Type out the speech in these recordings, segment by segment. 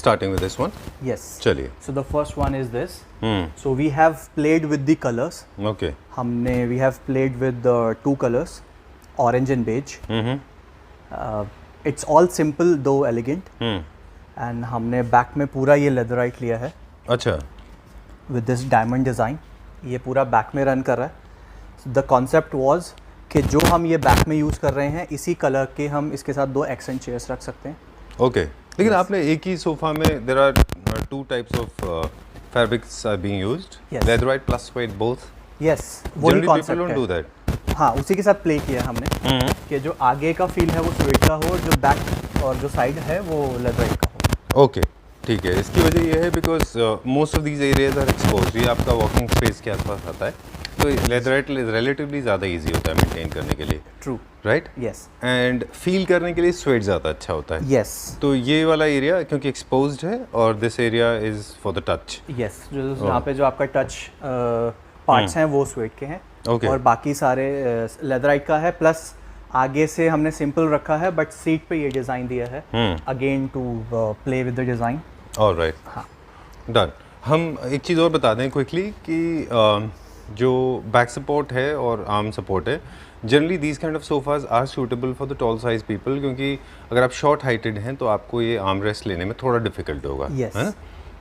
starting with this one. Yes. चलिए. So the first one is this. So we have played with the colors. Okay. we have played with the two colors, orange and beige. It's all simple though elegant. And हमने back में पूरा ये leatherite लिया है. अच्छा. With this diamond design. ये पूरा back में run कर रहा है. The concept was कि जो हम ये बैक में यूज़ कर रहे हैं इसी कलर के हम इसके साथ 2 एक्सेंट चेयर्स रख सकते हैं. ओके. लेकिन आपने एक ही सोफा में there are 2 types of fabrics are being used, leatherite plus suede both. Yes, वही कॉन्सेप्ट है. Do that. हाँ, उसी के साथ प्ले किया हमने कि जो आगे का फील है वो स्वेट का हो और जो बैक और जो साइड है वो लेदराइट का हो. ओके, ठीक है. इसकी वजह ये है because most of these areas are exposed. ये आपका वॉकिंग स्पेस के आसपास आता है, तो लेदराइट रिलेटिवली ज़्यादा इजी होता है मेंटेन करने के लिए. True. Right. Yes. And feel करने के लिए स्वेट ज़्यादा अच्छा होता है. यस. तो ये वाला एरिया क्योंकि एक्सपोज्ड है और this area is for the touch. Yes, जो यहाँ पे जो आपका टच पार्ट्स हैं वो स्वेट के हैं. Okay. और बाकी सारे लेदराइट का है. प्लस आगे से हमने सिंपल रखा है बट सीट पे ये डिज़ाइन दिया है again to play with the design. Alright. हाँ, डन. हम एक चीज़ और बता दें क्विकली कि जो बैक सपोर्ट है और आर्म सपोर्ट है, generally these kind of sofas are suitable for the tall size people, क्योंकि अगर आप शॉर्ट हाइटेड हैं तो आपको ये आर्म रेस्ट लेने में थोड़ा डिफिकल्ट होगा. Yes. है ना.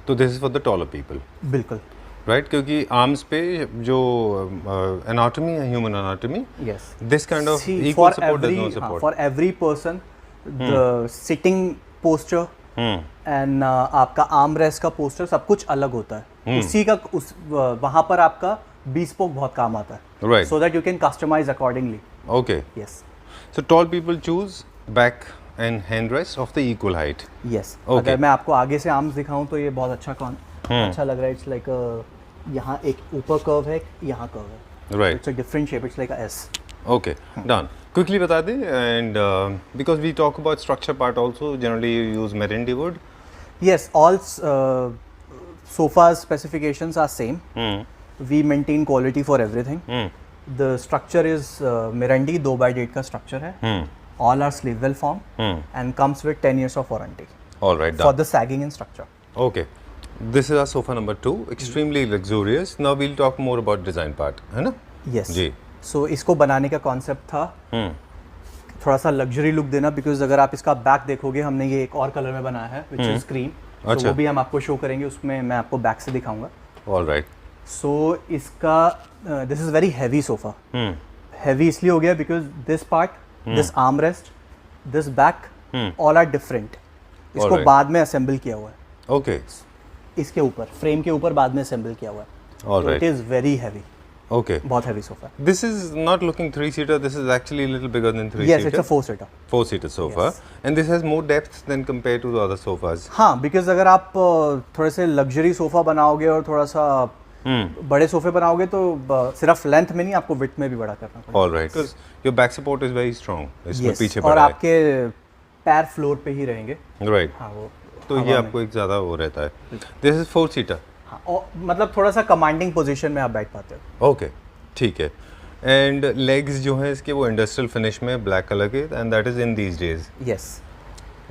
तो this is for the taller people. बिल्कुल. राइट. क्योंकि आर्म्स पे जो एनाटॉमी है, human anatomy, yes, this kind of equal support does not support. For every person the sitting posture and आपका आर्म रेस्ट का पोस्टर सब कुछ अलग होता है. उसी का वहाँ पर आपका bespoke बहुत काम आता है. Right. So that you can customize accordingly. Okay. Yes. So tall people choose back and hand rest of the equal height. Yes. Okay. अगर मैं आपको आगे से आर्म्स दिखाऊं तो ये बहुत अच्छा लग रहा है. इट्स लाइक यहाँ एक ऊपर कर्व है, यहाँ कर्व है. Right. It's a different shape. It's like a S. Okay. Done. Quickly बता दें, and because we talk about structure part also, generally you use Merendy wood. Yes. All sofas specifications are same. We maintain quality for everything. The structure is Merendy 2x8 का structure है. All are sleeve well formed and comes with 10 years of warranty. All right. Done. For the sagging and structure. Okay. This is our sofa number 2. Extremely luxurious. Now we'll talk more about design part. है ना? Yes. जी. So इसको बनाने का concept था थोड़ा सा luxury look देना, because अगर आप इसका बैक देखोगे हमने ये एक और कलर में बनाया है which is cream. अच्छा. तो वो भी हम आपको शो करेंगे, उसमें मैं आपको बैक से दिखाऊंगा. All right. सो इसका this is very heavy sofa. Heavy इसलिए हो गया because this part, this arm rest, this back all are different. इसको बाद में असेंबल किया हुआ है. ओके. इसके ऊपर फ्रेम के ऊपर बाद में असेंबल किया हुआ है. Alright. It is very heavy. Okay. बहुत heavy sofa. This is not looking 3-seater. This is actually little bigger than 3-seater. Yes, it's a 4-seater. 4-seater sofa. Yes. And this has more depth than compared to the other sofas. हाँ, because अगर आप थोड़े से luxury sofa बनाओगे और थोड़ा सा बड़े सोफे बनाओगे तो सिर्फ लेंथ में नहीं, आपको विड्थ में भी बड़ा करना पड़ेगा. Alright. Because your back support is very strong. इसमें पीछे और आपके पैर फ्लोर पे ही रहेंगे. राइट. हाँ, वो तो ये आपको एक ज़्यादा वो रहता है. This is 4-seater. हाँ, और मतलब थोड़ा सा कमांडिंग पोजीशन में आप बैठ पाते हो. ओके, ठीक है. एंड लेग्स जो हैं इसके वो इंडस्ट्रियल फिनिश में ब्लैक कलर के, and that is in these days. Yes.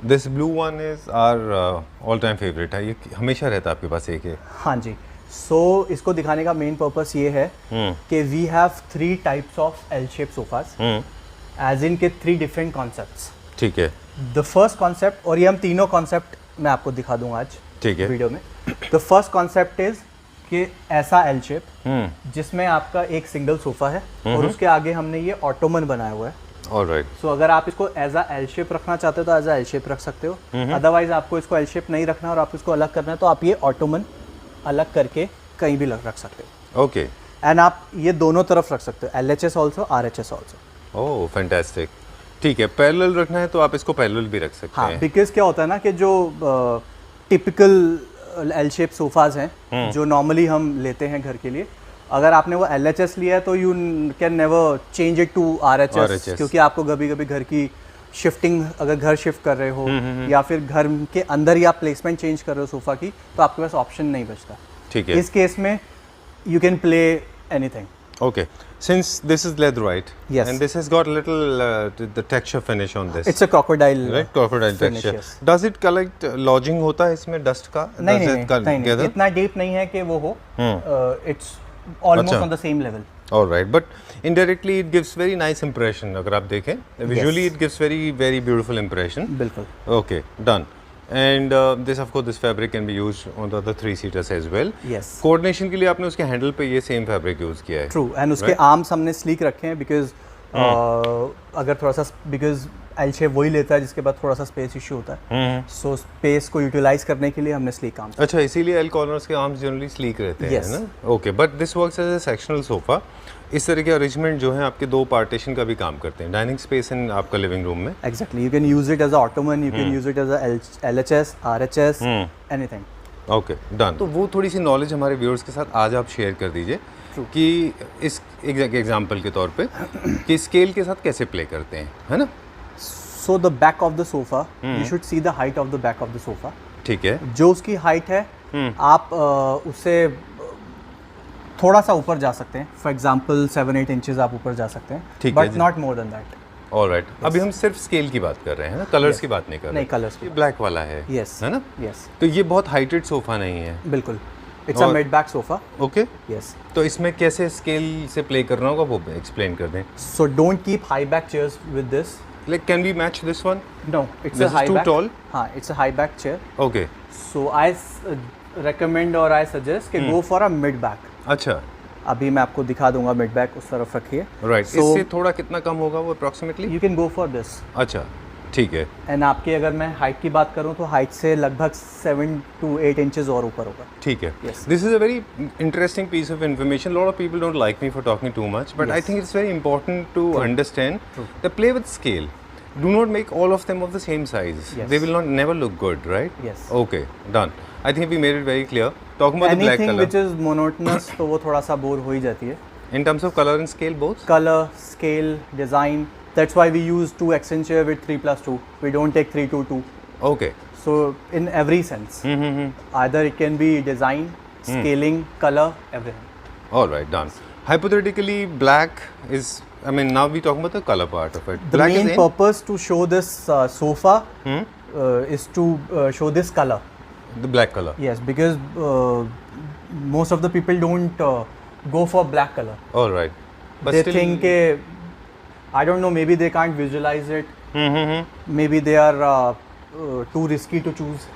This blue one is our all time favourite है. ये हमेशा रहता है आपके पास एक है. हाँ जी. सो इसको दिखाने का मेन पर्पस ये है कि we have 3 types of L shape sofas, as in के 3 डिफरेंट कॉन्सेप्ट्स. ठीक है. द फर्स्ट कॉन्सेप्ट, और ये हम तीनों कॉन्सेप्ट मैं आपको दिखा दूंगा आज. ठीक है. वीडियो में. द फर्स्ट कॉन्सेप्ट इज कि ऐसा एल शेप जिसमें आपका एक सिंगल सोफा है और उसके आगे हमने ये ऑटोमन बनाया हुआ है. ऑलराइट. सो अगर आप इसको एज अ एल शेप रखना चाहते हो तो एज अ एल शेप रख सकते हो. अदरवाइज आपको इसको एल शेप नहीं रखना और आप इसको अलग करना है तो आप ये ऑटोमन अलग करके कहीं भी रख सकते हो. ओके. एंड आप ये दोनों तरफ रख सकते हो, LHS also, RHS also. Oh fantastic. ठीक है. पैरेलल रखना है तो आप इसको पैरेलल भी रख सकते हैं. बिकॉज क्या होता है ना कि जो टिपिकल एल शेप सोफाज हैं जो नॉर्मली हम लेते हैं घर के लिए, अगर आपने वो LHS लिया है तो you can never change it to RHS, क्योंकि आपको कभी कभी घर की शिफ्टिंग, अगर घर शिफ्ट कर रहे हो या फिर घर के अंदर ही आप प्लेसमेंट चेंज कर रहे हो सोफ़ा की, तो आपके पास ऑप्शन नहीं बचता. ठीक है. इस केस में you can play anything. Okay. Since this is leather, right? Yes. And this has got a little the texture finish on this. It's a crocodile right? Crocodile finish, texture. yes. Does it collect lodging होता है इसमें dust का? नहीं Does नहीं it नहीं, नहीं gather? इतना deep नहीं है कि वो हो. It's almost अच्छा. on the same level. All right, but indirectly it gives very nice impression. अगर आप देखें, visually it gives very beautiful impression. बिल्कुल. Okay, done. And this of course this fabric can be used on the other 3-seaters as well. Yes. Coordination के लिए आपने उसके handle पे ये same fabric use किया है. True. And उसके arms हमने sleek रखे हैं because अगर थोड़ा सा because L shape वही लेता है जिसके बाद थोड़ा सा space issue होता है. So space को utilize करने के लिए हमने sleek arms. अच्छा, इसीलिए L corners के arms generally sleek रहते हैं, Yes. है ना? Okay, but this works as a sectional sofa. इस तरह के अरेंजमेंट जो है आपके 2 पार्टीशन का भी काम करते हैं. डाइनिंग स्पेस इन आपका लिविंग रूम में. Exactly. You can use it as a ottoman. You can use it as a LHS, RHS, anything. Okay, done. तो वो थोड़ी सी नॉलेज हमारे व्यूअर्स के साथ आज आप शेयर कर दीजिए कि इस एग्जांपल के तौर पे कि स्केल के साथ कैसे प्ले करते हैं, है ना? So the back of the sofa, you should see the height of the back of the sofa. ठीक है. जो उसकी हाइट है आप उससे थोड़ा सा ऊपर जा सकते हैं. फॉर एग्जाम्पल 7-8 इंचेस आप ऊपर जा सकते हैं. ठीक है बट जी. Not more than that. Alright. अभी हम सिर्फ स्केल की बात कर रहे हैं ना, कलर्स की बात नहीं कर रहे. नहीं, कलर्स की ये ब्लैक वाला है. यस. है ना? यस. तो ये बहुत हाइटेड सोफा नहीं है. बिल्कुल. इट्स अ और- mid back sofa. Okay. Yes. तो इसमें कैसे स्केल से प्ले करना होगा वो एक्सप्लेन कर दें. So don't keep high back chairs with this. Like can we match this one? No, it's This a is high too back. tall? हाँ, it's a high back chair. Okay. So I recommend और I suggest कि go for a mid back. अच्छा, अभी मैं आपको दिखा दूंगा mid back. उस तरफ रखिए. राइट. So- इससे थोड़ा कितना कम होगा वो approximately? You can go for this. अच्छा, ठीक है. एंड आपकी अगर मैं हाइट की बात करूं तो हाइट से लगभग 7 to 8 इंचेस और ऊपर होगा. ठीक है. Yes. This is a very interesting piece of information. A lot of people don't like me for talking too much, but I Yes. think it's very important to understand the play with scale. Do not make all of them of the same size. Yes. They will not never look good, right? Yes. Okay, done. I think we made it very clear. Talking about the black anything color. Which is monotonous तो वो थोड़ा सा bore हो ही जाती है. In terms of color and scale, both? Color, scale, design. That's why we use 2 accent chair with 3+2. We don't take 3-2-2. Okay. So in every sense, either it can be design, scaling, color, everything. All right, done. Hypothetically, black is. I mean, now we talking about the color part of it. The Black main is in. purpose to show this sofa is to show this color. The black color. Yes, because most of the people don't go for black color. All right. But They still, think I don't know, maybe they can't visualize it. Maybe they are too risky to choose.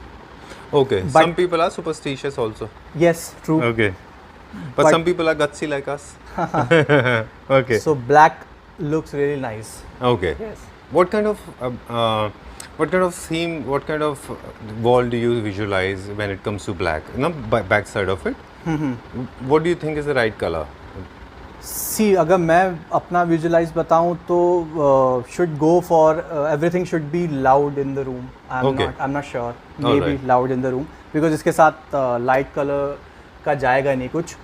Okay. But- Some people are superstitious also. Yes, true. Okay. But some people are gutsy like us. Okay. So black looks really nice. Okay. Yes. What kind of theme, what kind of wall do you visualize when it comes to black? You know, back side of it. What do you think is the right color? See, अगर मैं अपना visualize बताऊं तो should go for everything should be loud in the room. Okay. I'm not sure. All Maybe right. loud in the room because इसके साथ light color का जाएगा नहीं कुछ.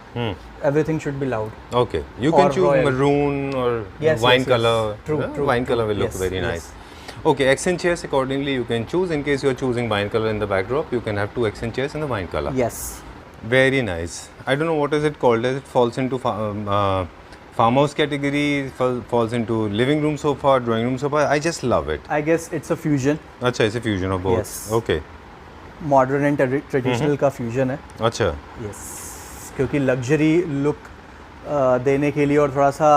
Everything should be loud. Okay. You can Or choose royal. maroon or Yes, wine yes, yes. color. True, Yeah, true, Wine true. color will look Yes, very yes. nice. Okay. Accent chairs accordingly you can choose. In case you are choosing wine color in the backdrop, you can have 2 accent chairs in the wine color. Yes. Very nice. I don't know what is it called. As it falls into farmhouse category, falls into living room sofa, drawing room sofa. I just love it. I guess it's a fusion. अच्छा, it's a fusion of both. Yes. Okay. Modern and traditional का fusion है. अच्छा. Yes. क्योंकि luxury look देने के लिए और थोड़ा सा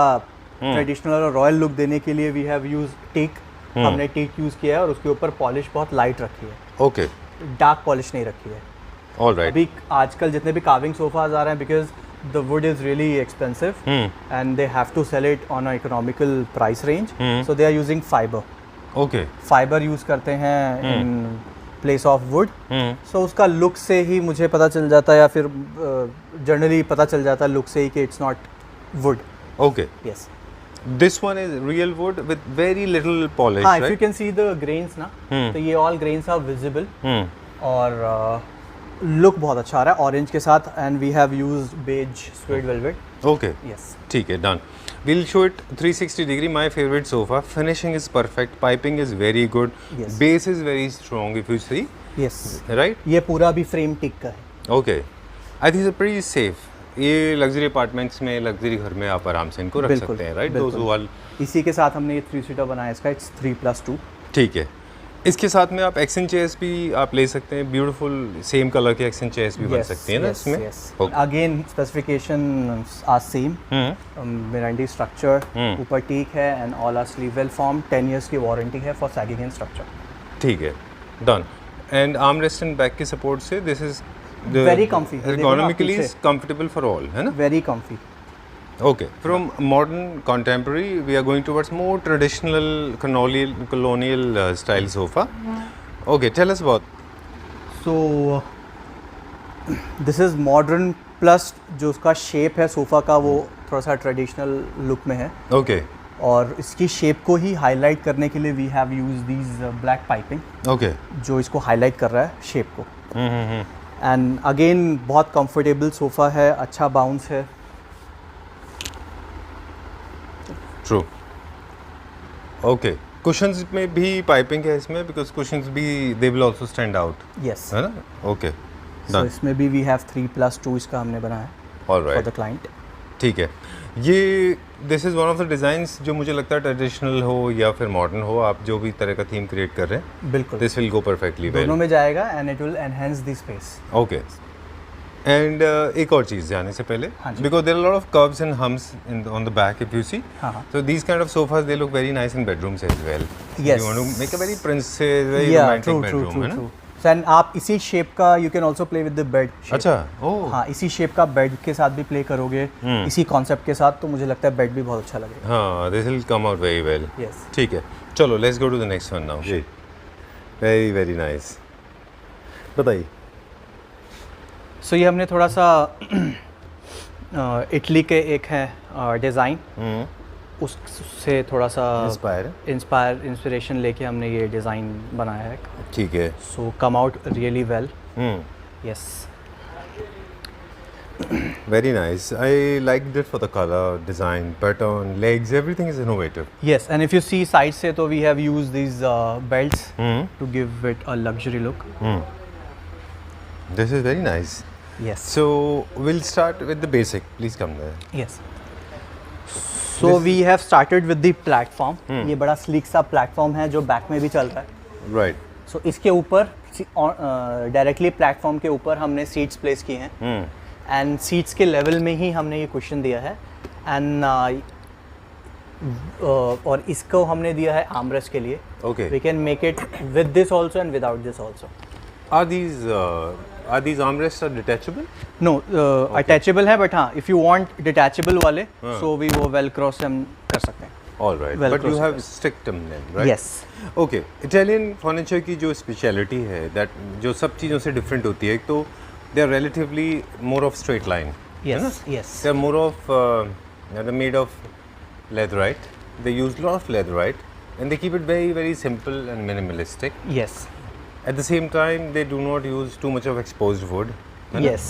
ट्रेडिशनल और रॉयल लुक देने के लिए वी हैव यूज टीक. हमने टीक यूज़ किया है और उसके ऊपर पॉलिश बहुत लाइट रखी है. Okay. डार्क पॉलिश नहीं रखी है. All right. अभी आजकल जितने भी कार्विंग सोफाज आ रहे हैं because the wood is really expensive and they have to sell it on a economical price range. So they are using fibre. Okay. Fibre use करते हैं in place of wood. So उसका look से ही मुझे पता चल जाता है या फिर जनरली पता चल जाता है लुक से ही कि it's not would. Okay. Yes. This one is real wood with very little polish, हाँ, if you right? Can see the grains ना तो ये ऑल ग्रेन्स आर विजिबल और लुक बहुत अच्छा आ रहा है ऑरेंज के साथ. And we have used beige suede velvet. Okay. Yes. ठीक है, done. We'll show it 360 degree. My favorite sofa. Finishing is perfect. Piping is very good. Yes. Base is very strong. If you see, yes. right? ये पूरा भी frame टिक का है. Okay. I think it's pretty safe. ये luxury apartments में, luxury घर में आप आराम से इनको रख सकते हैं, राइट? इसी के साथ हमने ये 3 सीटर बनाया इसका, इट्स 3+2। ठीक है। इसके साथ में आप एक्शन चेयर्स भी आप ले सकते हैं, ब्यूटीफुल सेम कलर के एक्शन चेयर्स भी बन सकती हैं ना इसमें। Again specification are same, meranti structure, ऊपर टीक है and all are sleeve well form, 10 years की वारंटी है फॉर सैगिंग एंड स्ट्रक्चर। ठीक है, done. And arm rest and back के सपोर्ट से this is very comfy, economically comfortable for all, है ना? Very comfy. Okay, from modern contemporary, we are going towards more traditional colonial style sofa. Okay, tell us about. So, this is modern plus जो उसका shape है sofa का वो थोड़ा सा traditional look में है। Okay. और इसकी शेप को ही हाईलाइट करने के लिए we have use these black piping, Okay. जो इसको हाईलाइट कर रहा है शेप को। एंड अगेन बहुत कंफर्टेबल सोफ़ा है, अच्छा बाउंस है। True. Okay. Cushions में भी पाइपिंग है इसमें, because cushions भी they will also stand out. Yes. है ना? Okay. So इसमें भी we have 3+2 इसका हमने बनाया है All right. for the client. ठीक है। ये this is one of the designs जो मुझे लगता है ट्रेडिशनल हो या फिर मॉडर्न हो, आप जो भी तरह का थीम क्रिएट कर रहे हैं, बिल्कुल this will go perfectly well. दोनों में जाएगा and it will enhance the space. Okay. And एक और चीज़ जाने से पहले, because there are lot of curves and humps on the back if you see, so these kind of sofas they look very nice in bedrooms as well. Yes, you want to make a very princess, very romantic bedroom, है ना? And आप इसी शेप का you can also play with the bed. अच्छा, oh हाँ, इसी शेप का बेड के साथ भी प्ले करोगे, इसी कॉन्सेप्ट के साथ, तो मुझे लगता है बेड भी बहुत अच्छा लगेगा। हाँ, this will come out very well. Yes, ठीक है, चलो let's go to the next one now. जी, वेरी वेरी नाइस, बताइए। सो ये हमने थोड़ा सा इटली के एक है डिज़ाइन, उससे थोड़ा सा इंस्पिरेशन लेके हमने ये डिज़ाइन बनाया है। ठीक है। So come out really well. Yes, very nice. I liked it for the color, design, pattern, legs, everything is innovative. Yes, and if you see side से तो we have used these belts to give it a luxury look. This is very nice. Yes. So we'll start with the basic. Please come there. Yes. So we have started with the platform. ये बड़ा sleek सा platform है जो back में भी चलता है। Right. So इसके ऊपर directly platform के ऊपर हमने seats place की हैं। And seats के level में ही हमने ये cushion दिया है। And और इसको हमने दिया है armrest के लिए। Okay. We can make it with this also and without this also. Are these armrests are detachable? No, attachable है, but हाँ, if you want detachable वाले, so we वो velcro से हम कर सकते हैं। All right. But you have sticked them then, right? Yes. Okay. Italian furniture की जो speciality है, that जो सब चीज़ों से different होती है, एक तो they are relatively more of straight line. Yes. Yes. They are more of they're made of leatherite. They use lot of leatherite, and they keep it very very simple and minimalistic. Yes. At the same time, they do not use too much of exposed wood. Yes.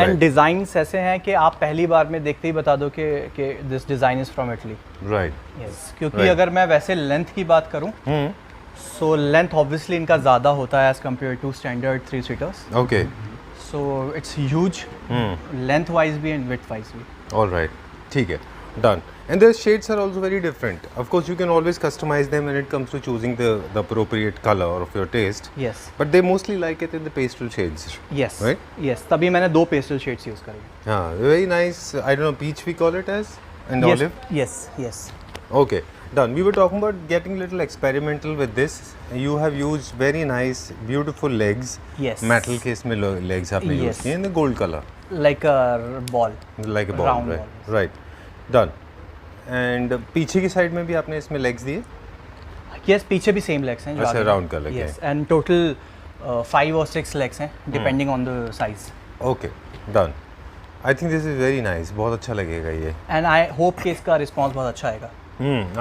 And designs ऐसे हैं कि आप पहली बार में देखते ही बता दो कि this design is from Italy. Right. Yes. क्योंकि अगर मैं वैसे लेंथ की बात करूं, so length obviously इनका ज़्यादा होता है as compared to standard 3-seaters. Okay. So it's huge, length wise भी and width wise भी. All right. ठीक है. Done. And the shades are also very different. Of course, you can always customize them when it comes to choosing the appropriate color of your taste. Yes. But they mostly like it in the pastel shades. Yes. Right? Yes. तभी मैंने 2 pastel shades use करी। हाँ, very nice. I don't know, peach we call it as, and yes. olive. Yes. Yes. Okay. Done. We were talking about getting little experimental with this. You have used very nice, beautiful legs. Yes. Metal के इसमें legs आपने use किए in the gold color. Like a ball. Like a ball. Round right. ball. Right. Done. And पीछे की side में भी आपने इसमें legs दिए? Yes, पीछे भी सेम legs हैं जो अच्छा, round का leg है। Yes, and total 5 or 6 legs हैं depending on the size. Okay, done. I think this is very nice. बहुत अच्छा लगेगा ये। And I hope कि इसका response बहुत अच्छा आएगा।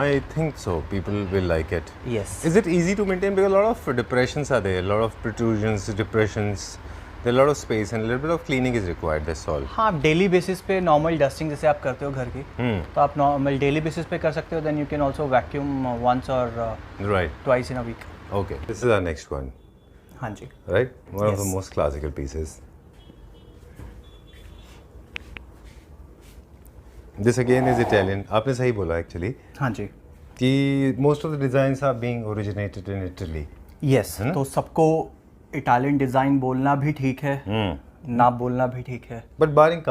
I think so. People will like it. Yes. Is it easy to maintain? Because a lot of depressions are there, a lot of protrusions, depressions. There are a lot of space and a little bit of cleaning is required. That's all. हाँ, आप daily basis पे normal dusting जैसे आप करते हो घर की, तो आप नॉर्मल डेली बेसिस पे कर सकते हो. Then you can also vacuum once और twice in a week. Okay, this is our next one. हाँ जी. Right, one of the most classical pieces. This again is Italian, आपने सही बोला एक्चुअली हाँ जी, कि most of the designs are being originated in Italy. Yes, तो सबको इटालियन डिज़ाइन बोलना भी ठीक है, ना बोलना भी ठीक है। But barring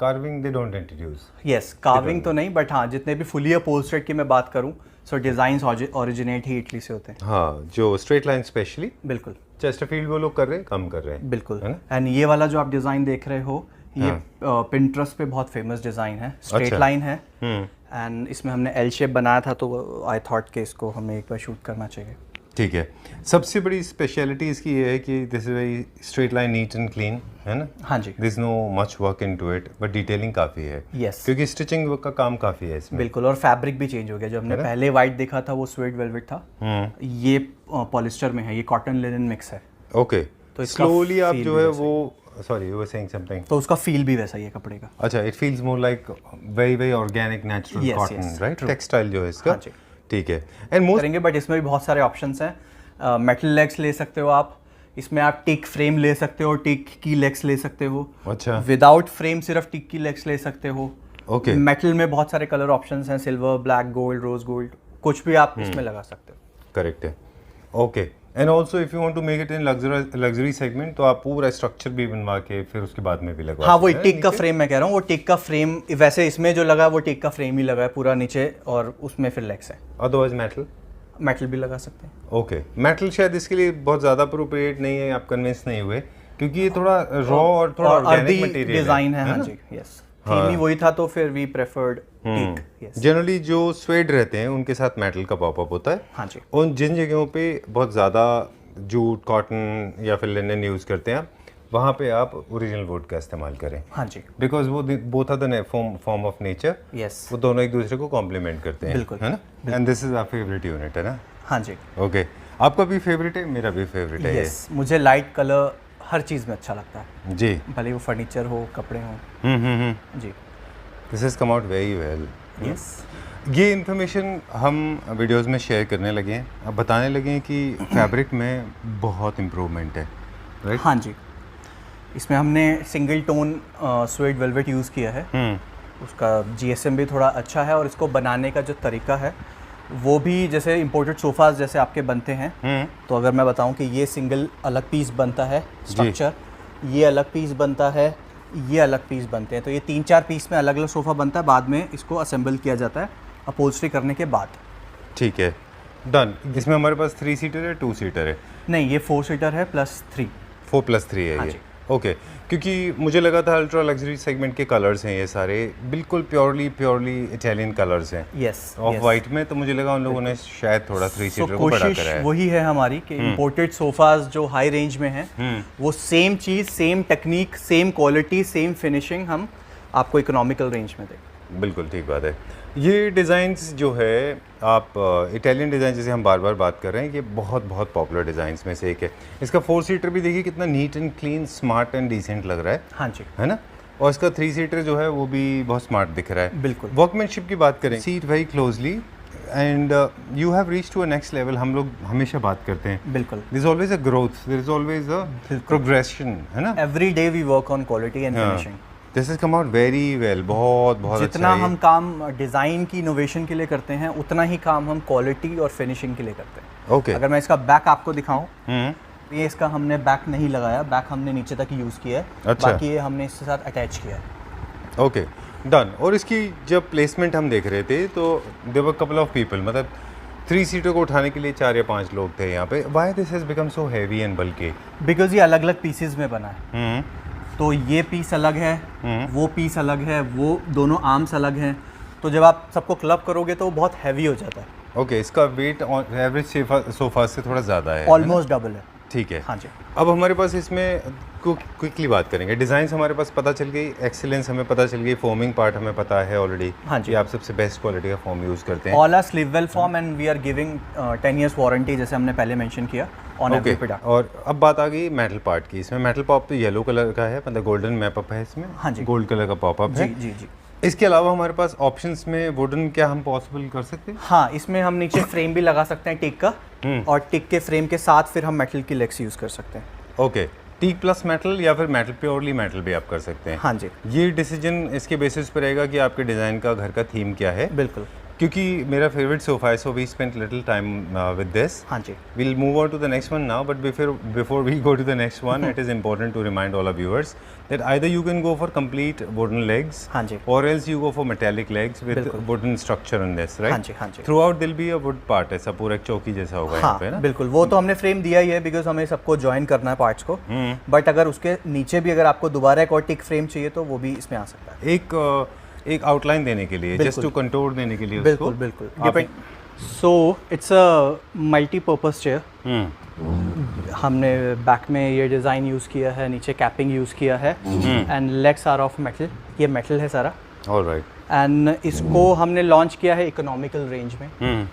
carving they don't introduce. Yes, carving तो नहीं, बट हाँ जितने भी फुली अपहोल्स्टर्ड की मैं बात करूँ, सो डिज़ाइंस ओरिजिनेट ही इटली से होते हैं। हाँ, जो स्ट्रेट लाइन स्पेशली बिल्कुल चेस्टरफील्ड वो लोग कर रहे हैं, कम कर रहे हैं। बिल्कुल। है ना? एंड ये वाला जो आप डिज़ाइन देख रहे हो, ये पिंटरेस्ट पे बहुत फेमस डिज़ाइन है, स्ट्रेट अच्छा। लाइन है, एंड इसमें हमने एल शेप बनाया था, तो आई थॉट कि इसको हमें एक बार शूट करना चाहिए। ठीक है, सबसे बड़ी स्पेशलिटी इसकी ये है कि this is very straight line, neat and clean, है ना? हाँ जी, this is no much work into it, but detailing काफ़ी है। यस, क्योंकि स्टिचिंग का काम काफ़ी है इसमें। बिल्कुल। और फैब्रिक भी चेंज हो गया, जो हमने पहले वाइट देखा था वो स्वेट वेलवेट था, ये पॉलिस्टर में है, ये कॉटन लिनन मिक्स है। ओके, तो इसका स्लोली आप feel जो भी है वैसा वो, sorry you were saying something. तो उसका फील भी वैसा ही है कपड़े का। अच्छा, it feels more like very very organic natural Yes, cotton, yes, right? true. Textile जो है इसका। हाँ जी। ठीक है, एंड मोस्ट करेंगे, बट इसमें भी बहुत सारे ऑप्शंस हैं। मेटल लेग्स ले सकते हो आप, इसमें आप टिक फ्रेम ले सकते हो, टिक की लेग्स ले सकते हो, अच्छा, विदाउट फ्रेम सिर्फ टिक की लेग्स ले सकते हो। ओके, मेटल में बहुत सारे कलर ऑप्शंस हैं, silver, black, gold, rose gold, कुछ भी आप इसमें लगा सकते हो। करेक्ट है। Okay, and also if you want to make it in luxury segment, तो आप पूरा स्ट्रक्चर भी बनवा के फिर उसके बाद में भी लगवा हाँ, वही सकते हैं टिक का फ्रेम मैं कह रहा हूँ, वो टिक का फ्रेम, वैसे इसमें जो लगा है वो टिक का फ्रेम ही लगा है पूरा नीचे, और उसमें फिर लेग्स है। Otherwise metal. मेटल भी लगा सकते हैं। ओके, मेटल शायद इसके लिए बहुत ज़्यादा अप्रोप्रिएट नहीं है, आप कन्विंस नहीं हुए, क्योंकि ये थोड़ा रॉ और थोड़ा ऑर्गेनिक मटेरियल डिजाइन है। हाँ जी, यस, थीम ही वही था, तो फिर we preferred teak. Yes, generally जो स्वेड रहते हैं उनके साथ मेटल का पॉपअप होता है। हाँ जी, उन जिन जगहों पे बहुत ज़्यादा जूट, कॉटन या फिर लिनन यूज़ करते हैं आप, वहाँ पे आप ओरिजिनल वुड का इस्तेमाल करें, हाँ जी, बिकॉज वो both are the form of nature. Yes, वो दोनों एक दूसरे को कॉम्प्लीमेंट करते हैं, बिल्कुल, है ना? And this is our favourite unit, है ना? हाँ जी, ओके, आपका भी फेवरेट है, मेरा भी फेवरेट है यस। मुझे लाइट कलर हर चीज़ में अच्छा लगता है, ये। जी, भले वो फर्नीचर हो, कपड़े हों। जी, this is come out very well. Yes, ये इन्फॉर्मेशन हम वीडियोस में शेयर करने लगे हैं, अब बताने लगे हैं कि फैब्रिक में बहुत इम्प्रूवमेंट है, राइट? हाँ जी। इसमें हमने single tone sweat velvet use किया है, उसका जीएसएम भी थोड़ा अच्छा है, और इसको बनाने का जो तरीका है वो भी जैसे इंपोर्टेड सोफ़ाज जैसे आपके बनते हैं। तो अगर मैं बताऊं कि ये सिंगल अलग पीस बनता है स्ट्रक्चर, ये अलग पीस बनता है, ये अलग पीस बनते हैं, तो ये 3-4 पीस में अलग अलग सोफ़ा बनता है, बाद में इसको असेंबल किया जाता है अपहोल्स्ट्री करने के बाद। ठीक है, डन। इसमें हमारे पास 3 सीटर है, 2 सीटर है? नहीं, ये 4 सीटर है +3। 4+3 है हाँ ये। जी। ओके, क्योंकि मुझे लगा था अल्ट्रा लग्जरी सेगमेंट के कलर्स हैं ये सारे, बिल्कुल प्योरली इटालियन कलर्स हैं। यस, ऑफ वाइट में, तो मुझे लगा उन लोगों ने शायद थोड़ा 3 सीटर को बड़ा कोशिश करा है। वही है हमारी कि इंपोर्टेड सोफाज जो हाई रेंज में हैं, वो सेम चीज़, same technique, same quality, same finishing हम आपको इकोनॉमिकल रेंज में दें। बिल्कुल ठीक बात है। ये डिज़ाइंस जो है, आप इटालियन डिज़ाइन जैसे हम बार बार बात कर रहे हैं, ये बहुत बहुत पॉपुलर डिज़ाइंस में से एक है। इसका 4 सीटर भी देखिए कितना neat and clean, smart and decent लग रहा है, हाँ जी, है ना? और इसका 3 सीटर जो है वो भी बहुत स्मार्ट दिख रहा है। बिल्कुल। वर्कमैनशिप की बात करें, see it very closely and you have reach to a next level. हम लोग हमेशा बात करते हैं, बिल्कुल, there is always a growth, there is always a progression, है ना? Every day we work on quality and finishing. This is come out very well, बहुत बहुत जितना अच्छा हम काम डिज़ाइन की इनोवेशन के लिए करते हैं, उतना ही काम हम क्वालिटी और फिनिशिंग के लिए करते हैं। ओके। अगर मैं इसका बैक आपको दिखाऊं, ये इसका हमने बैक नहीं लगाया, बैक हमने नीचे तक यूज़ किया है, अच्छा। बाकी ये हमने इसके साथ अटैच किया है। Okay, done. और इसकी जब प्लेसमेंट हम देख रहे थे, तो there were couple of people, मतलब 3 सीटर को उठाने के लिए 4 या 5 लोग थे यहाँ पे। Why this has become so heavy and bulky? Because ये अलग अलग पीसेज में बना है, तो ये पीस अलग है, वो पीस अलग है, वो दोनों आर्म्स अलग हैं, तो जब आप सबको क्लब करोगे तो वो बहुत हैवी हो जाता है। ओके, इसका वेट एवरेज सोफा से थोड़ा ज़्यादा है, ऑलमोस्ट डबल है। ठीक है। हाँ जी। अब हमारे पास इसमें क्विकली बात करेंगे, डिज़ाइंस हमारे पास पता चल गई, एक्सीलेंस हमें पता चल गई, फॉर्मिंग पार्ट हमें पता है ऑलरेडी। हाँ जी। कि आप सबसे बेस्ट क्वालिटी का फॉर्म यूज़ करते हैं। All are sleeve well foam and we are giving 10 years warranty, जैसे हमने पहले मेंशन किया ऑन एवरी प्रोडक्ट। और अब बात आ गई मेटल पार्ट की। इसमें मेटल पॉप तो येलो कलर का है, मतलब गोल्डन मैपअप है इसमें। हाँ जी। गोल्ड कलर का पॉपअप जी है। जी जी। इसके अलावा हमारे पास ऑप्शंस में वुडन क्या हम पॉसिबल कर सकते हैं? हाँ, इसमें हम नीचे फ्रेम भी लगा सकते हैं टिक का, और टिक के फ्रेम के साथ फिर हम मेटल की लेग्स यूज़ कर सकते हैं। ओके, टीक प्लस मेटल या फिर मेटल प्योरली मेटल भी आप कर सकते हैं। हाँ जी, ये डिसीजन इसके बेसिस पे रहेगा कि आपके डिज़ाइन का घर का थीम क्या है। बिल्कुल। क्योंकि मेरा फेवरेट सोफा है, so we spent little time with this. हाँ जी, We'll move on to the next one now, but before we go to the next one, it is important to remind all our viewers that either you can go for complete wooden legs, हाँ जी, or else you go for metallic legs with बिल्कुल। wooden structure on this, right? हाँ जी, हाँ जी। Throughout there'll be a wood part, ऐसा पूरा एक चौकी जैसा होगा यहाँ हाँ पे ना। बिल्कुल, वो तो हमने फ्रेम दिया ही है बिकॉज हमें सबको ज्वाइन करना है पार्ट्स को। बट अगर उसके नीचे भी अगर आपको दोबारा एक और टिक फ्रेम चाहिए तो वो भी इसमें आ सकता है। एक आउटलाइन देने के लिए, जस्ट टू कंटूर देने के लिए बिल्कुल उसको। बिल्कुल depend. So it's a multipurpose chair. हमने बैक में ये डिज़ाइन यूज़ किया है, नीचे कैपिंग यूज़ किया है, and legs are of metal. ये मेटल है सारा। ऑलराइट। एंड इसको हमने लॉन्च किया है इकोनॉमिकल रेंज में।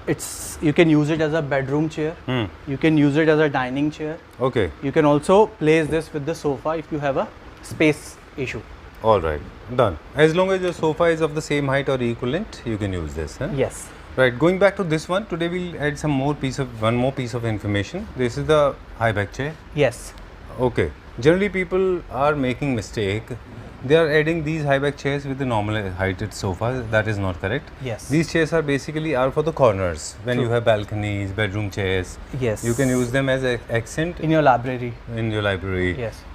It's you can use it as a bedroom chair, you can use it as a dining chair, okay, you can also place this with the sofa if you have a space issue. Alright, done. As long as your sofa is of the same height or equivalent, you can use this, huh? Yes. Right, going back to this one, today we'll add one more piece of information. This is the high back chair. Yes. Okay. Generally people are making mistake. They are adding these high back chairs with the normal heighted sofa. That is not correct. Yes. These chairs are basically for the corners. When you have balconies, bedroom chairs. Yes. You can use them as accent In your library. in your library. Yes.